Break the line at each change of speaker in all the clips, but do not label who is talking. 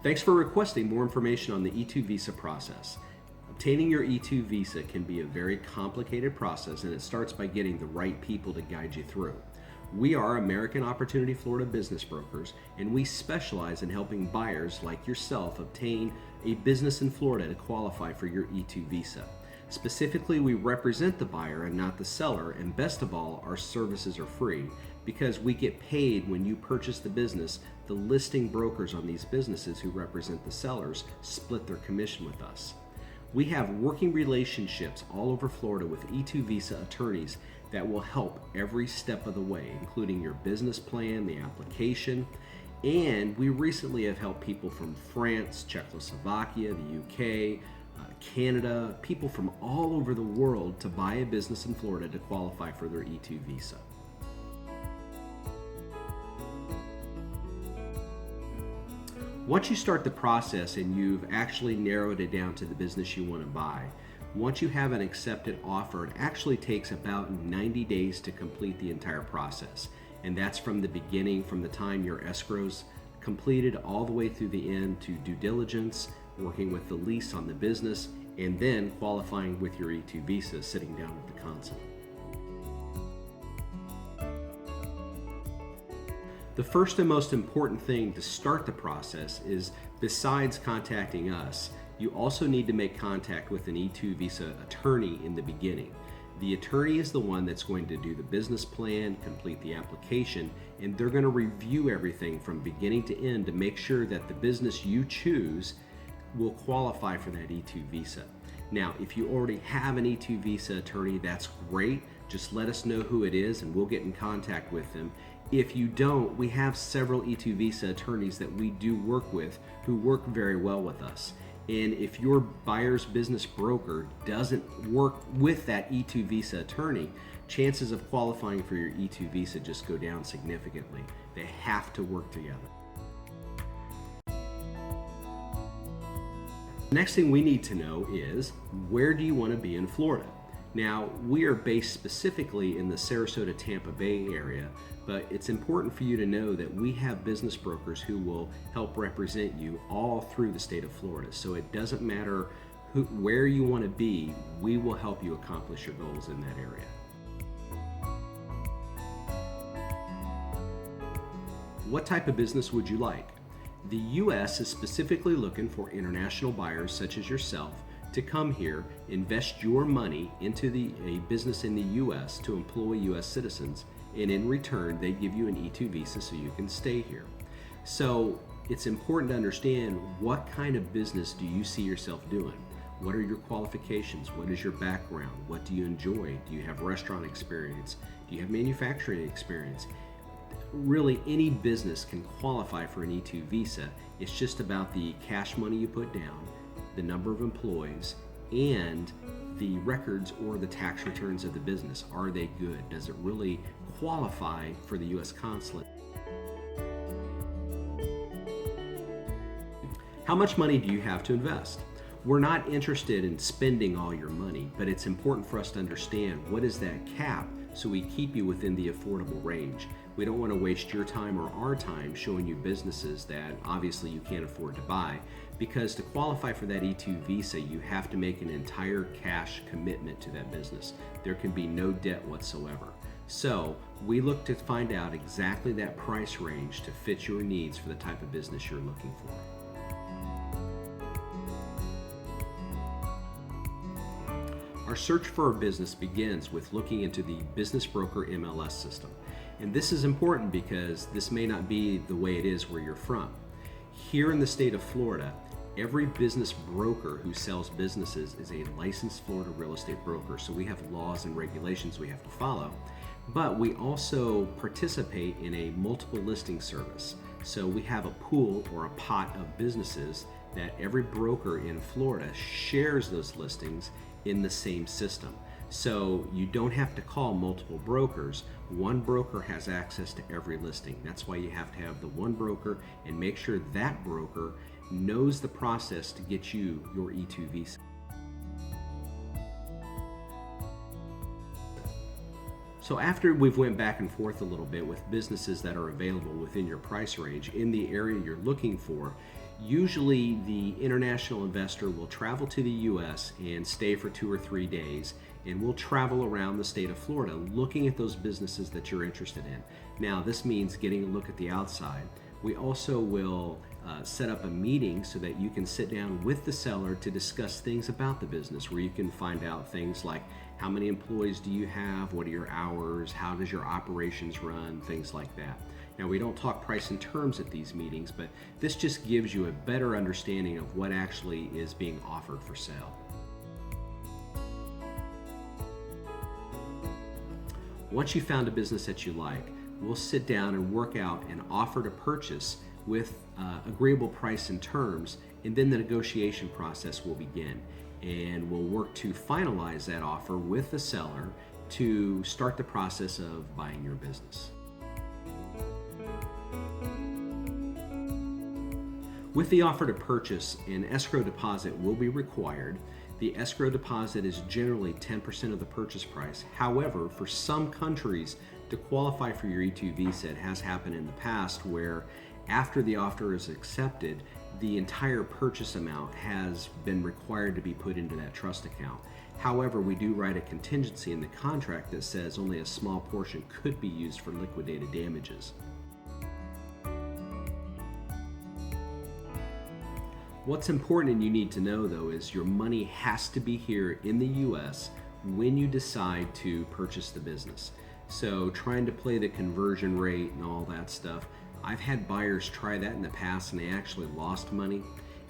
Thanks for requesting more information on the E2 visa process. Obtaining your E2 visa can be a very complicated process, and it starts by getting the right people to guide you through. We are American Opportunity Florida business brokers, and we specialize in helping buyers like yourself obtain a business in Florida to qualify for your E2 visa. Specifically, we represent the buyer and not the seller, and best of all, our services are free because we get paid when you purchase the business. The listing brokers on these businesses who represent the sellers split their commission with us. We have working relationships all over Florida with E2 visa attorneys that will help every step of the way, including your business plan, the application, and we recently have helped people from France, Czechoslovakia, the UK, Canada, people from all over the world to buy a business in Florida to qualify for their E2 visa. Once you start the process and you've actually narrowed it down to the business you want to buy, once you have an accepted offer, it actually takes about 90 days to complete the entire process. And that's from the beginning, from the time your escrow's completed all the way through the end to due diligence, working with the lease on the business, and then qualifying with your E2 visa, sitting down with the consulate. The first and most important thing to start the process is, besides contacting us, you also need to make contact with an E2 visa attorney in the beginning. The attorney is the one that's going to do the business plan, complete the application, and they're going to review everything from beginning to end to make sure that the business you choose will qualify for that E2 visa. Now, if you already have an E2 visa attorney, that's great. Just let us know who it is and we'll get in contact with them. If you don't, we have several E2 visa attorneys that we do work with who work very well with us. And if your buyer's business broker doesn't work with that E2 visa attorney, chances of qualifying for your E2 visa just go down significantly. They have to work together. The next thing we need to know is, where do you want to be in Florida? Now, we are based specifically in the Sarasota, Tampa Bay area, but it's important for you to know that we have business brokers who will help represent you all through the state of Florida. So it doesn't matter where you want to be, we will help you accomplish your goals in that area. What type of business would you like? The U.S. is specifically looking for international buyers such as yourself to come here, invest your money into a business in the U.S. to employ U.S. citizens, and in return they give you an E2 visa so you can stay here. So it's important to understand, what kind of business do you see yourself doing? What are your qualifications? What is your background? What do you enjoy? Do you have restaurant experience? Do you have manufacturing experience? Really, any business can qualify for an E2 visa. It's just about the cash money you put down, the number of employees, and the records or the tax returns of the business. Are they good? Does it really qualify for the U.S. consulate? How much money do you have to invest? We're not interested in spending all your money, but it's important for us to understand what is that cap so we keep you within the affordable range. We don't want to waste your time or our time showing you businesses that obviously you can't afford to buy, because to qualify for that E2 visa, you have to make an entire cash commitment to that business. There can be no debt whatsoever. So we look to find out exactly that price range to fit your needs for the type of business you're looking for. Our search for a business begins with looking into the business broker MLS system. And this is important because this may not be the way it is where you're from. Here in the state of Florida, every business broker who sells businesses is a licensed Florida real estate broker. So we have laws and regulations we have to follow, but we also participate in a multiple listing service. So we have a pool or a pot of businesses that every broker in Florida shares those listings in the same system. So you don't have to call multiple brokers. One broker has access to every listing. That's why you have to have the one broker and make sure that broker knows the process to get you your E2 visa. So after we've went back and forth a little bit with businesses that are available within your price range in the area you're looking for, Usually the international investor will travel to the US and stay for 2 or 3 days, and we'll travel around the state of Florida looking at those businesses that you're interested in. Now, this means getting a look at the outside. We also will set up a meeting so that you can sit down with the seller to discuss things about the business, where you can find out things like how many employees do you have, what are your hours, how does your operations run, things like that. Now, we don't talk price and terms at these meetings, but this just gives you a better understanding of what actually is being offered for sale. Once you've found a business that you like, we'll sit down and work out an offer to purchase with agreeable price and terms, and then the negotiation process will begin. And we'll work to finalize that offer with the seller to start the process of buying your business. With the offer to purchase, an escrow deposit will be required. The escrow deposit is generally 10% of the purchase price. However, for some countries, to qualify for your E2 visa, it has happened in the past where after the offer is accepted, the entire purchase amount has been required to be put into that trust account. However, we do write a contingency in the contract that says only a small portion could be used for liquidated damages. What's important and you need to know, though, is your money has to be here in the US when you decide to purchase the business. So trying to play the conversion rate and all that stuff, I've had buyers try that in the past and they actually lost money.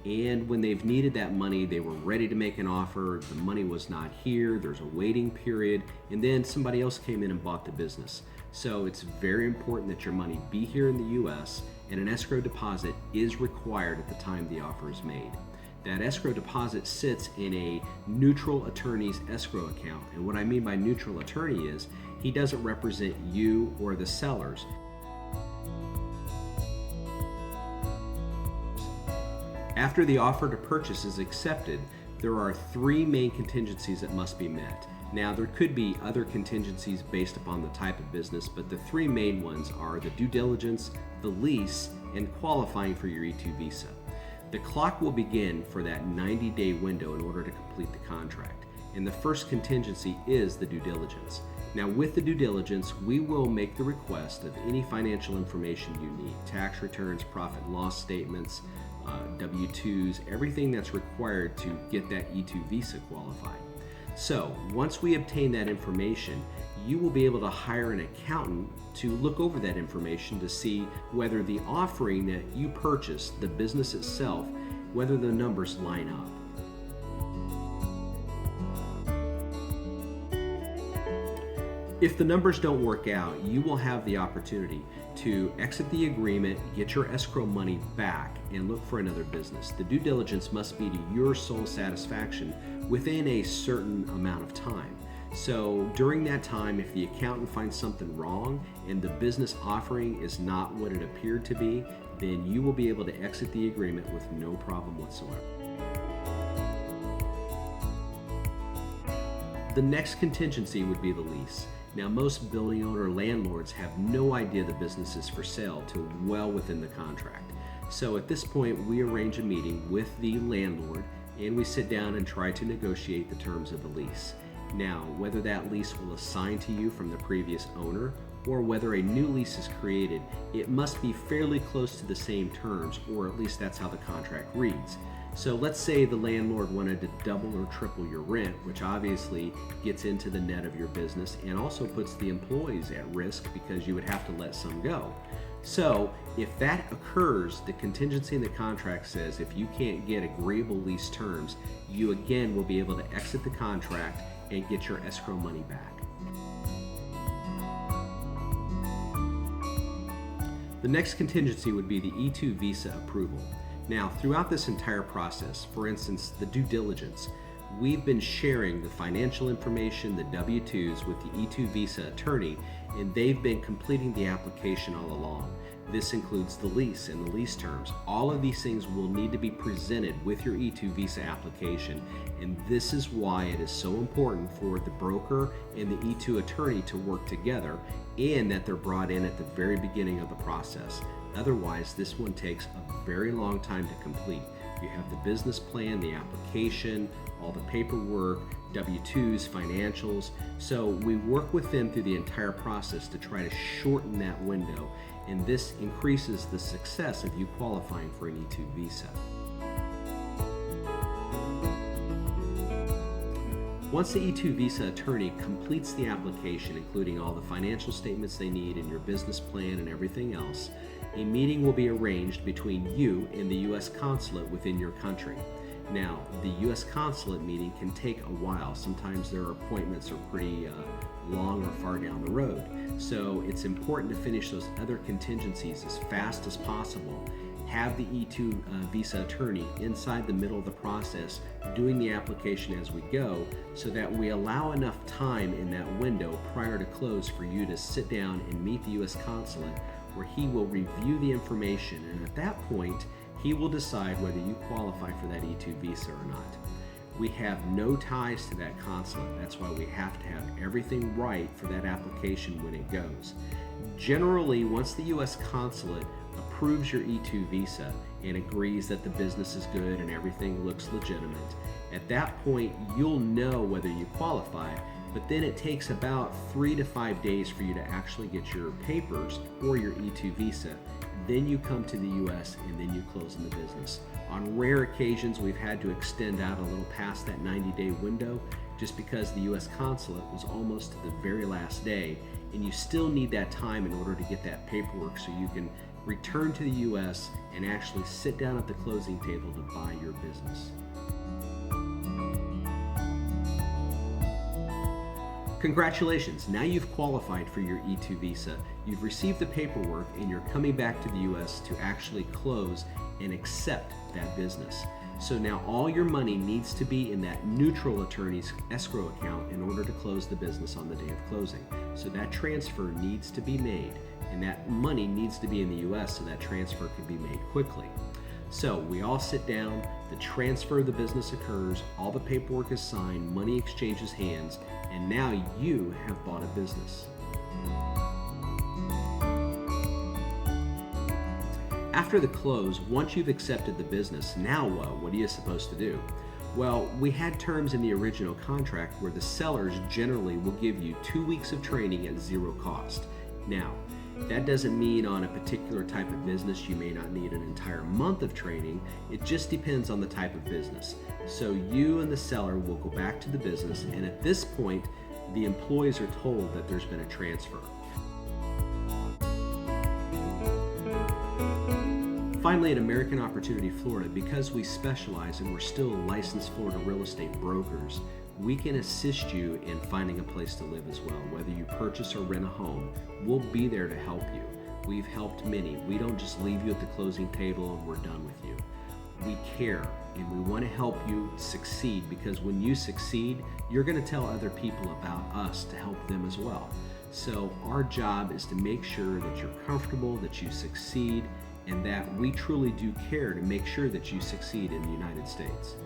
And when they've needed that money, they were ready to make an offer, the money was not here, there's a waiting period, and then somebody else came in and bought the business. So it's very important that your money be here in the US, and an escrow deposit is required at the time the offer is made. That escrow deposit sits in a neutral attorney's escrow account. And what I mean by neutral attorney is he doesn't represent you or the sellers. After the offer to purchase is accepted, there are 3 main contingencies that must be met. Now, there could be other contingencies based upon the type of business, but the 3 main ones are the due diligence, the lease, and qualifying for your E2 visa. The clock will begin for that 90-day window in order to complete the contract. And the first contingency is the due diligence. Now, with the due diligence, we will make the request of any financial information you need: tax returns, profit and loss statements, W-2s, everything that's required to get that E2 visa qualified. So once we obtain that information, you will be able to hire an accountant to look over that information to see whether the offering that you purchased, the business itself, whether the numbers line up. If the numbers don't work out, you will have the opportunity to exit the agreement, get your escrow money back, and look for another business. The due diligence must be to your sole satisfaction within a certain amount of time. So during that time, if the accountant finds something wrong and the business offering is not what it appeared to be, then you will be able to exit the agreement with no problem whatsoever. The next contingency would be the lease. Now, most building owner landlords have no idea the business is for sale till well within the contract. So at this point, we arrange a meeting with the landlord and we sit down and try to negotiate the terms of the lease. Now, whether that lease will assign to you from the previous owner or whether a new lease is created, it must be fairly close to the same terms, or at least that's how the contract reads. So let's say the landlord wanted to double or triple your rent, which obviously gets into the net of your business and also puts the employees at risk because you would have to let some go. So if that occurs, the contingency in the contract says if you can't get agreeable lease terms, you again will be able to exit the contract and get your escrow money back. The next contingency would be the E2 visa approval. Now, throughout this entire process, for instance, the due diligence, we've been sharing the financial information, the W-2s, with the E2 visa attorney, and they've been completing the application all along. This includes the lease and the lease terms. All of these things will need to be presented with your E2 visa application, and this is why it is so important for the broker and the E2 attorney to work together, and that they're brought in at the very beginning of the process. Otherwise, this one takes a very long time to complete. You have the business plan, the application, all the paperwork, W-2s, financials. So we work with them through the entire process to try to shorten that window, and this increases the success of you qualifying for an E-2 visa. Once the E-2 visa attorney completes the application, including all the financial statements they need and your business plan and everything else, a meeting will be arranged between you and the U.S. consulate within your country. Now, the U.S. consulate meeting can take a while. Sometimes their appointments are pretty long or far down the road. So it's important to finish those other contingencies as fast as possible. Have the E-2 visa attorney inside the middle of the process doing the application as we go, so that we allow enough time in that window prior to close for you to sit down and meet the U.S. consulate, where he will review the information, and at that point he will decide whether you qualify for that E-2 visa or not. We have no ties to that consulate. That's why we have to have everything right for that application when it goes. Generally, once the U.S. consulate approves your E-2 visa and agrees that the business is good and everything looks legitimate, at that point you'll know whether you qualify, but then it takes about 3 to 5 days for you to actually get your papers or your E-2 visa. Then you come to the U.S. and then you close in the business. On rare occasions, we've had to extend out a little past that 90-day window just because the U.S. consulate was almost to the very last day, and you still need that time in order to get that paperwork so you can return to the U.S. and actually sit down at the closing table to buy your business. Congratulations, now you've qualified for your E-2 visa. You've received the paperwork and you're coming back to the U.S. to actually close and accept that business. So now all your money needs to be in that neutral attorney's escrow account in order to close the business on the day of closing. So that transfer needs to be made, and that money needs to be in the U.S. so that transfer can be made quickly. So we all sit down, the transfer of the business occurs, all the paperwork is signed, money exchanges hands, and now you have bought a business. After the close, once you've accepted the business, now what? What are you supposed to do? Well, we had terms in the original contract where the sellers generally will give you 2 weeks of training at zero cost. Now, that doesn't mean on a particular type of business you may not need an entire month of training. It just depends on the type of business. So you and the seller will go back to the business, and at this point, the employees are told that there's been a transfer. Finally, at American Opportunity Florida, because we specialize and we're still licensed Florida real estate brokers, we can assist you in finding a place to live as well. Whether you purchase or rent a home, we'll be there to help you. We've helped many. We don't just leave you at the closing table and we're done with you. We care and we want to help you succeed, because when you succeed, you're going to tell other people about us to help them as well. So our job is to make sure that you're comfortable, that you succeed, and that we truly do care to make sure that you succeed in the United States.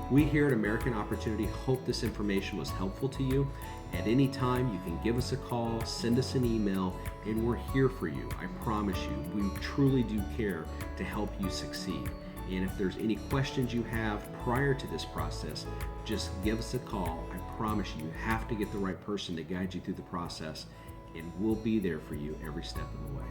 We here at American Opportunity hope this information was helpful to you. At any time, you can give us a call, send us an email, and we're here for you. I promise you, we truly do care to help you succeed. And if there's any questions you have prior to this process, just give us a call. I promise you, you have to get the right person to guide you through the process, and we'll be there for you every step of the way.